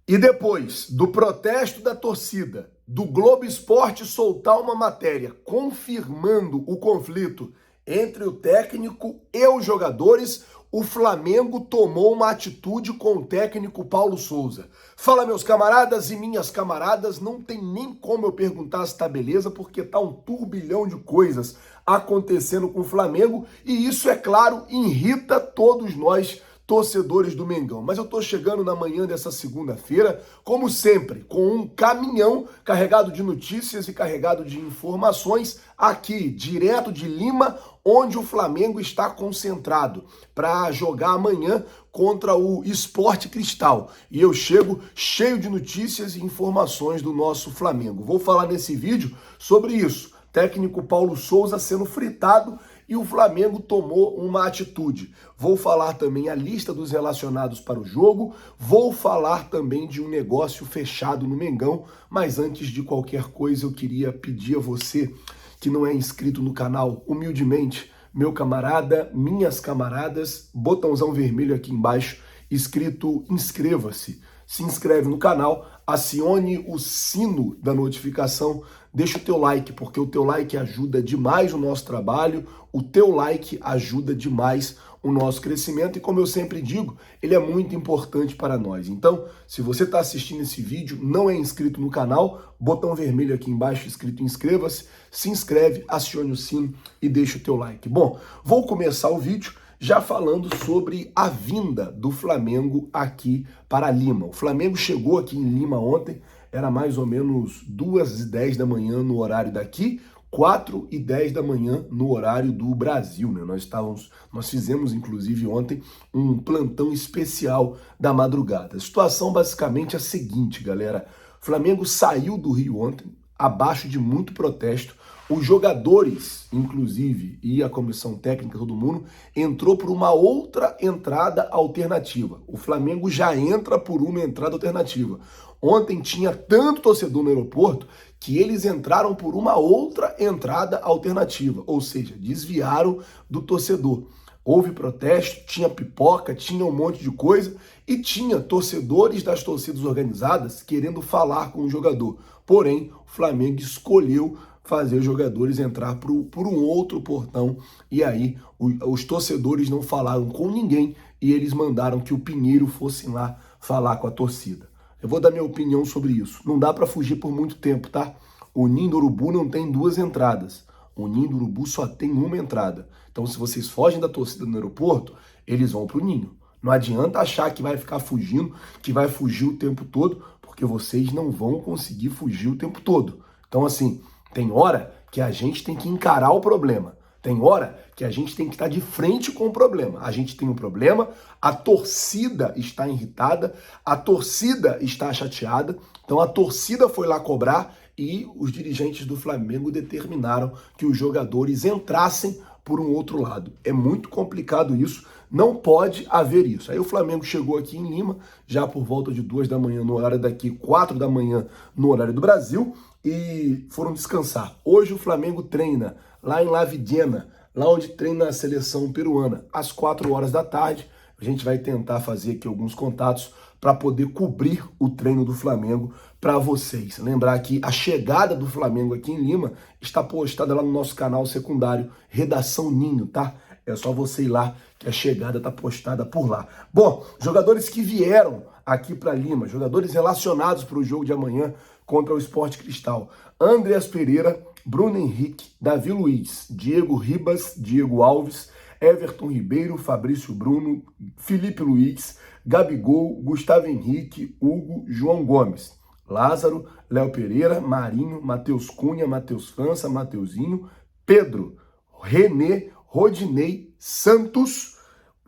E depois do protesto da torcida, do Globo Esporte soltar uma matéria confirmando o conflito entre o técnico e os jogadores, o Flamengo tomou uma atitude com o técnico Paulo Souza. Fala, meus camaradas e minhas camaradas, não tem nem como eu perguntar se tá beleza, porque tá um turbilhão de coisas acontecendo com o Flamengo e isso, é claro, irrita todos nós torcedores do Mengão. Mas eu tô chegando na manhã dessa segunda-feira, como sempre, com um caminhão carregado de notícias e carregado de informações aqui, direto de Lima, onde o Flamengo está concentrado para jogar amanhã contra o Sport Cristal. E eu chego cheio de notícias e informações do nosso Flamengo. Vou falar nesse vídeo sobre isso. Técnico Paulo Souza sendo fritado e o Flamengo tomou uma atitude. Vou falar também a lista dos relacionados para o jogo, vou falar também de um negócio fechado no Mengão, mas antes de qualquer coisa eu queria pedir a você que não é inscrito no canal, humildemente, meu camarada, minhas camaradas, botãozão vermelho aqui embaixo, escrito inscreva-se. Se inscreve no canal, acione o sino da notificação, deixa o teu like, porque o teu like ajuda demais o nosso trabalho, o teu like ajuda demais o nosso crescimento e, como eu sempre digo, ele é muito importante para nós. Então, se você está assistindo esse vídeo, não é inscrito no canal, botão vermelho aqui embaixo escrito inscreva-se, se inscreve, acione o sino e deixa o teu like. Bom, vou começar o vídeo já falando sobre a vinda do Flamengo aqui para Lima. O Flamengo chegou aqui em Lima ontem, era mais ou menos 2h10 da manhã no horário daqui, 4h10 da manhã no horário do Brasil, né? Nós fizemos, inclusive, ontem um plantão especial da madrugada. A situação basicamente é a seguinte, galera. O Flamengo saiu do Rio ontem, abaixo de muito protesto. Os jogadores, inclusive, e a comissão técnica, todo mundo, entrou por uma outra entrada alternativa. O Flamengo já entra por uma entrada alternativa. Ontem tinha tanto torcedor no aeroporto que eles entraram por uma outra entrada alternativa, ou seja, desviaram do torcedor. Houve protesto, tinha pipoca, tinha um monte de coisa e tinha torcedores das torcidas organizadas querendo falar com o jogador. Porém, o Flamengo escolheu fazer os jogadores entrar por um outro portão e aí os torcedores não falaram com ninguém e eles mandaram que o Pinheiro fosse lá falar com a torcida. Eu vou dar minha opinião sobre isso. Não dá para fugir por muito tempo, tá? O Ninho do Urubu não tem duas entradas. O Ninho do Urubu só tem uma entrada. Então, se vocês fogem da torcida no aeroporto, eles vão pro Ninho. Não adianta achar que vai ficar fugindo, que vai fugir o tempo todo, porque vocês não vão conseguir fugir o tempo todo. Então, assim, tem hora que a gente tem que encarar o problema. Tem hora que a gente tem que estar de frente com o problema. A gente tem um problema, a torcida está irritada, a torcida está chateada, então a torcida foi lá cobrar e os dirigentes do Flamengo determinaram que os jogadores entrassem por um outro lado. É muito complicado isso, não pode haver isso. Aí o Flamengo chegou aqui em Lima, já por volta de 2 da manhã no horário daqui, 4 da manhã no horário do Brasil, e foram descansar. Hoje o Flamengo treina lá em La Vidiena, lá onde treina a seleção peruana, às 4 horas da tarde. A gente vai tentar fazer aqui alguns contatos para poder cobrir o treino do Flamengo para vocês. Lembrar que a chegada do Flamengo aqui em Lima está postada lá no nosso canal secundário, Redação Ninho, tá? É só você ir lá que a chegada está postada por lá. Bom, jogadores que vieram aqui para Lima, jogadores relacionados para o jogo de amanhã contra o Sport Cristal: Andreas Pereira, Bruno Henrique, Davi Luiz, Diego Ribas, Diego Alves, Everton Ribeiro, Fabrício Bruno, Felipe Luiz, Gabigol, Gustavo Henrique, Hugo, João Gomes, Lázaro, Léo Pereira, Marinho, Matheus Cunha, Matheus França, Mateuzinho, Pedro, René, Rodinei, Santos,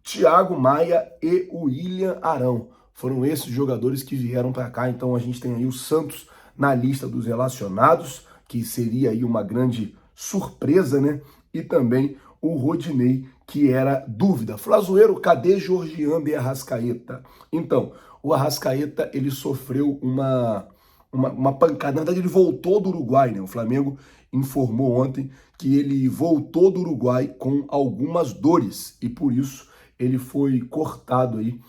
Thiago Maia e o William Arão. Foram esses jogadores que vieram para cá, então a gente tem aí o Santos na lista dos relacionados, que seria aí uma grande surpresa, né? E também o Rodinei, que era dúvida. Flazoeiro, cadê Georgiano e Arrascaeta? Então, o Arrascaeta, ele sofreu uma pancada. Na verdade, ele voltou do Uruguai, né? O Flamengo informou ontem que ele voltou do Uruguai com algumas dores e por isso ele foi cortado aí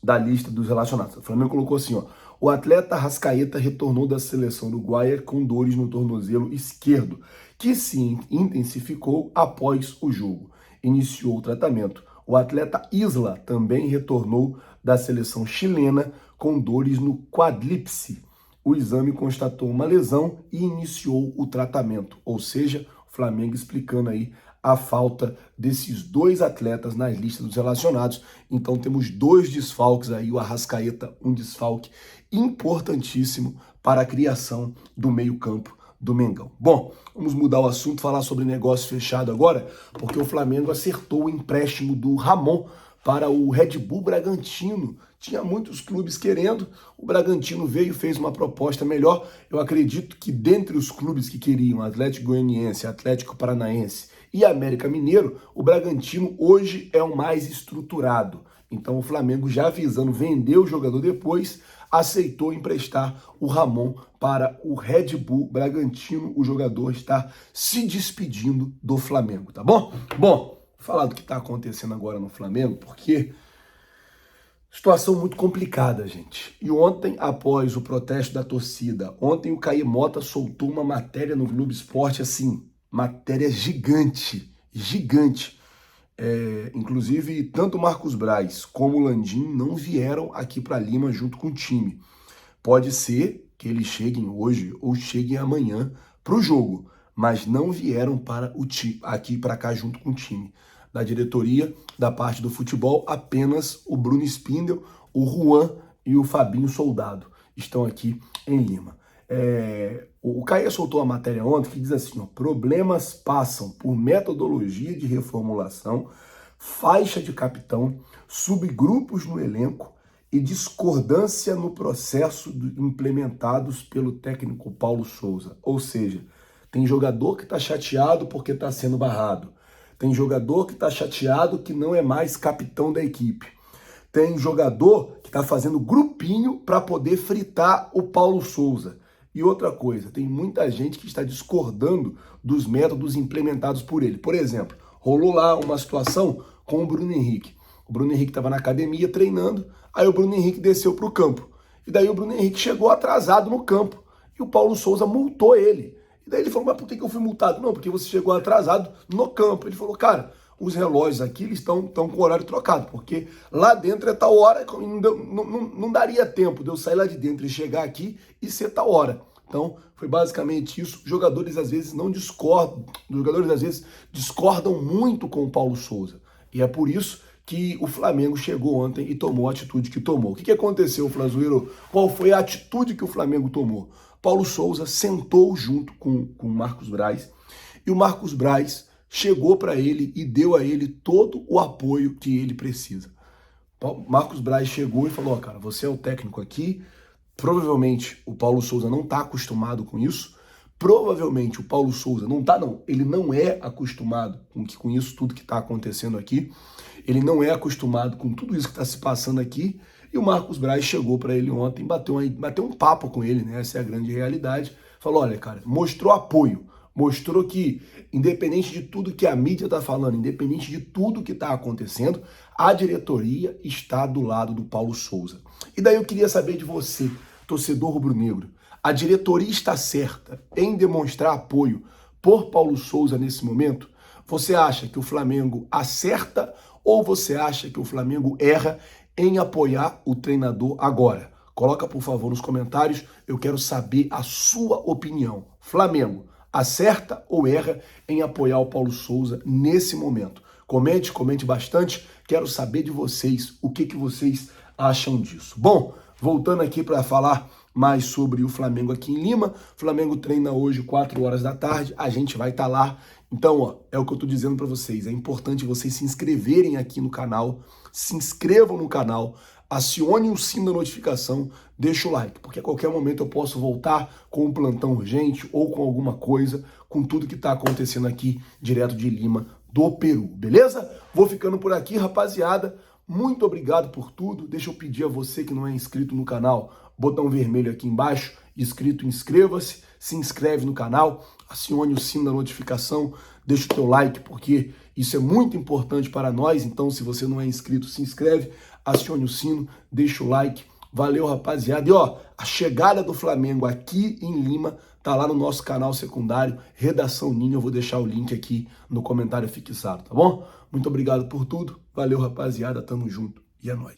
da lista dos relacionados. O Flamengo colocou assim, ó: o atleta Arrascaeta retornou da seleção uruguaia com dores no tornozelo esquerdo, que se intensificou após o jogo. Iniciou o tratamento. O atleta Isla também retornou da seleção chilena com dores no quadríceps. O exame constatou uma lesão e iniciou o tratamento. Ou seja, o Flamengo explicando aí a falta desses dois atletas nas listas dos relacionados. Então temos dois desfalques aí, o Arrascaeta, um desfalque importantíssimo para a criação do meio-campo do Mengão. Bom, vamos mudar o assunto, falar sobre negócio fechado agora, porque o Flamengo acertou o empréstimo do Ramon para o Red Bull Bragantino. Tinha muitos clubes querendo, o Bragantino veio e fez uma proposta melhor. Eu acredito que dentre os clubes que queriam, Atlético Goianiense, Atlético Paranaense e América Mineiro, o Bragantino hoje é o mais estruturado. Então o Flamengo, já avisando vender o jogador depois, aceitou emprestar o Ramon para o Red Bull Bragantino. O jogador está se despedindo do Flamengo, tá bom? Bom, vou falar do que está acontecendo agora no Flamengo, porque situação muito complicada, gente. E ontem, após o protesto da torcida, ontem o Caê Mota soltou uma matéria no Globo Esporte, assim, matéria gigante, gigante. Inclusive, tanto o Marcos Braz como o Landim não vieram aqui para Lima junto com o time. Pode ser que eles cheguem hoje ou cheguem amanhã para o jogo, mas não vieram para o time, aqui para cá junto com o time. Da diretoria, da parte do futebol, apenas o Bruno Spindel, o Juan e o Fabinho Soldado estão aqui em Lima. O Caê soltou a matéria ontem que diz assim, ó: problemas passam por metodologia de reformulação, faixa de capitão, subgrupos no elenco e discordância no processo implementados pelo técnico Paulo Souza. Ou seja, tem jogador que está chateado porque está sendo barrado. Tem jogador que está chateado que não é mais capitão da equipe. Tem jogador que está fazendo grupinho para poder fritar o Paulo Souza. E outra coisa, tem muita gente que está discordando dos métodos implementados por ele. Por exemplo, rolou lá uma situação com o Bruno Henrique. O Bruno Henrique estava na academia treinando, aí o Bruno Henrique desceu para o campo. E daí o Bruno Henrique chegou atrasado no campo. E o Paulo Souza multou ele. E daí ele falou, mas por que eu fui multado? Não, porque você chegou atrasado no campo. Ele falou, cara, os relógios aqui eles estão com o horário trocado, porque lá dentro é tal hora, não daria tempo de eu sair lá de dentro e chegar aqui e ser tal hora. Então, foi basicamente isso. Jogadores às vezes não discordam, jogadores às vezes discordam muito com o Paulo Souza. E é por isso que o Flamengo chegou ontem e tomou a atitude que tomou. O que aconteceu, Flazueiro? Qual foi a atitude que o Flamengo tomou? Paulo Souza sentou junto com o Marcos Braz e o Marcos Braz chegou para ele e deu a ele todo o apoio que ele precisa. Marcos Braz chegou e falou, cara, você é o técnico aqui, provavelmente o Paulo Souza não está acostumado com isso, provavelmente o Paulo Souza ele não é acostumado com isso tudo que está acontecendo aqui, ele não é acostumado com tudo isso que está se passando aqui, e o Marcos Braz chegou para ele ontem, bateu um papo com ele, né? Essa é a grande realidade, falou, olha, cara, mostrou apoio, mostrou que, independente de tudo que a mídia está falando, independente de tudo que está acontecendo, a diretoria está do lado do Paulo Souza. E daí eu queria saber de você, torcedor rubro-negro, a diretoria está certa em demonstrar apoio por Paulo Souza nesse momento? Você acha que o Flamengo acerta ou você acha que o Flamengo erra em apoiar o treinador agora? Coloca, por favor, nos comentários, eu quero saber a sua opinião. Flamengo, acerta ou erra em apoiar o Paulo Souza nesse momento? Comente bastante, quero saber de vocês, o que vocês acham disso. Bom, voltando aqui para falar mais sobre o Flamengo aqui em Lima, o Flamengo treina hoje 4 horas da tarde, a gente vai estar lá. Então, ó, é o que eu tô dizendo para vocês, é importante vocês se inscreverem aqui no canal, se inscrevam no canal, acione o sino da notificação, deixa o like, porque a qualquer momento eu posso voltar com um plantão urgente ou com alguma coisa, com tudo que está acontecendo aqui, direto de Lima, do Peru, beleza? Vou ficando por aqui, rapaziada. Muito obrigado por tudo. Deixa eu pedir a você que não é inscrito no canal, botão vermelho aqui embaixo, escrito inscreva-se, se inscreve no canal, acione o sino da notificação, deixa o teu like, porque isso é muito importante para nós. Então, se você não é inscrito, se inscreve, acione o sino, deixa o like. Valeu, rapaziada. E ó, a chegada do Flamengo aqui em Lima tá lá no nosso canal secundário, Redação Ninho. Eu vou deixar o link aqui no comentário fixado, tá bom? Muito obrigado por tudo. Valeu, rapaziada. Tamo junto e é nóis.